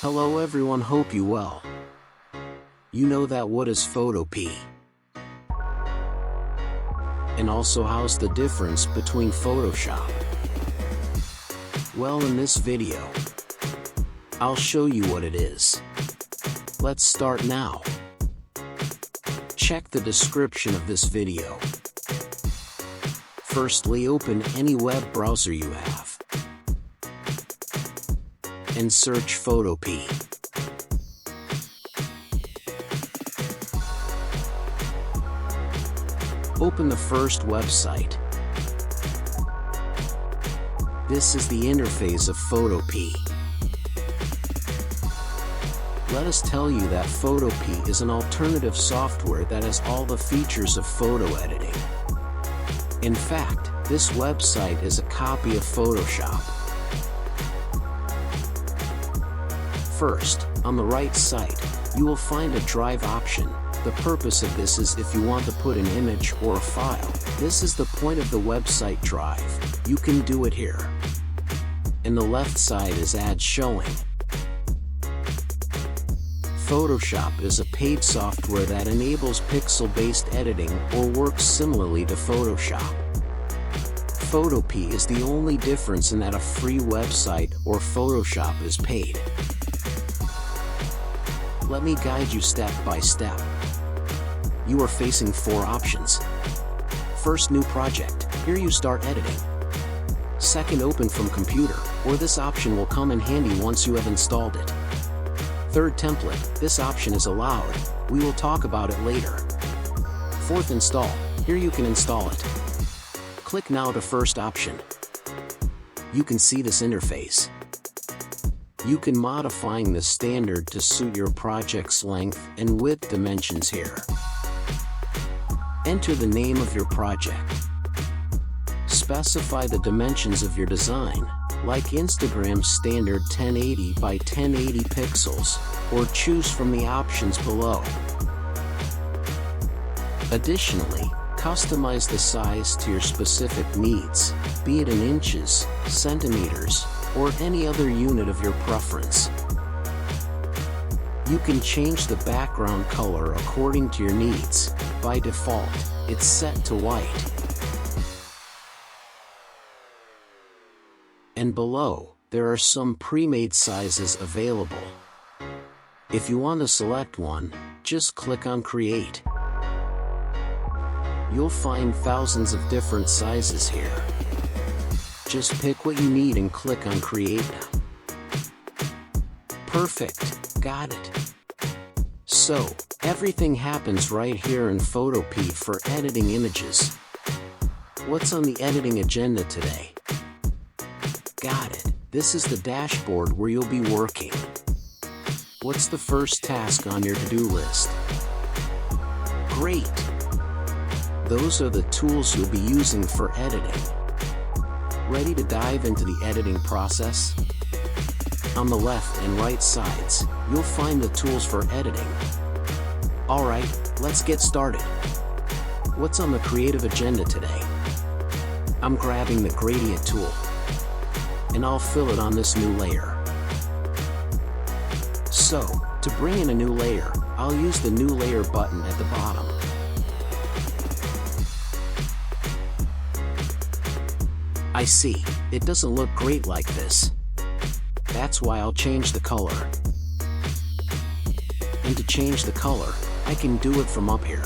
Hello everyone, hope you well. You know that what is Photopea? And also how's the difference between Photoshop? Well, in this video, I'll show you what it is. Let's start now. Check the description of this video. Firstly, open any web browser you have and search Photopea. Open the first website. This is the interface of Photopea. Let us tell you that Photopea is an alternative software that has all the features of photo editing. In fact, this website is a copy of Photoshop. First, on the right side, you will find a drive option. The purpose of this is if you want to put an image or a file. This is the point of the website drive. You can do it here. And the left side is ads showing. Photoshop is a paid software that enables pixel-based editing or works similarly to Photoshop. Photopea is the only difference in that a free website or Photoshop is paid. Let me guide you step by step. You are facing 4 options. First, new project. Here you start editing. Second, open from computer, or this option will come in handy once you have installed it. Third, template. This option is allowed. We will talk about it later. Fourth, install. Here you can install it. Click now to first option. You can see this interface. You can modifying the standard to suit your project's length and width dimensions here. Enter the name of your project. Specify the dimensions of your design, like Instagram's standard 1080 by 1080 pixels, or choose from the options below. Additionally, customize the size to your specific needs, be it in inches, centimeters, or any other unit of your preference. You can change the background color according to your needs. By default, it's set to white. And below, there are some pre-made sizes available. If you want to select one, just click on Create. You'll find thousands of different sizes here. Just pick what you need and click on Create Now. Perfect, got it. So, everything happens right here in Photopea for editing images. What's on the editing agenda today? Got it, this is the dashboard where you'll be working. What's the first task on your to-do list? Great! Those are the tools you'll be using for editing. Ready to dive into the editing process? On the left and right sides, you'll find the tools for editing. Alright, let's get started. What's on the creative agenda today? I'm grabbing the gradient tool, and I'll fill it on this new layer. So, to bring in a new layer, I'll use the new layer button at the bottom. I see, it doesn't look great like this. That's why I'll change the color. And to change the color, I can do it from up here.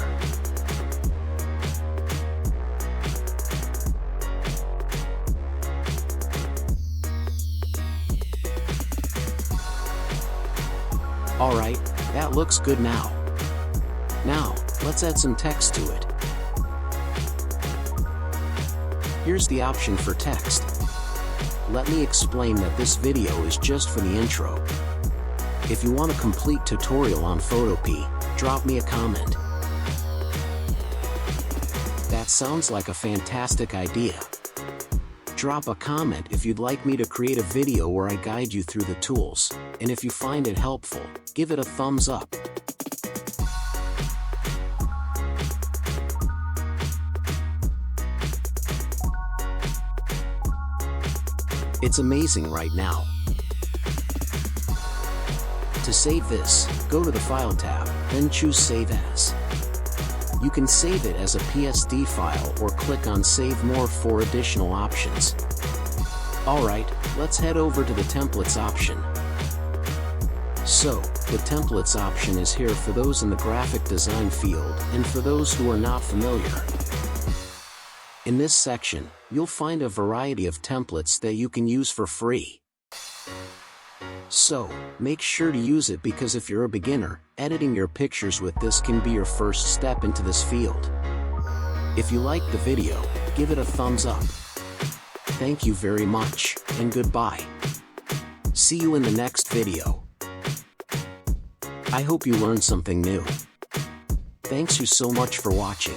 Alright, that looks good now. Now, let's add some text to it. Here's the option for text. Let me explain that this video is just for the intro. If you want a complete tutorial on Photopea, drop me a comment. That sounds like a fantastic idea. Drop a comment if you'd like me to create a video where I guide you through the tools, and if you find it helpful, give it a thumbs up. It's amazing right now. To save this, go to the File tab, then choose Save As. You can save it as a PSD file or click on Save More for additional options. Alright, let's head over to the Templates option. So, the Templates option is here for those in the graphic design field and for those who are not familiar. In this section, you'll find a variety of templates that you can use for free. So, make sure to use it because if you're a beginner, editing your pictures with this can be your first step into this field. If you liked the video, give it a thumbs up. Thank you very much, and goodbye. See you in the next video. I hope you learned something new. Thanks you so much for watching.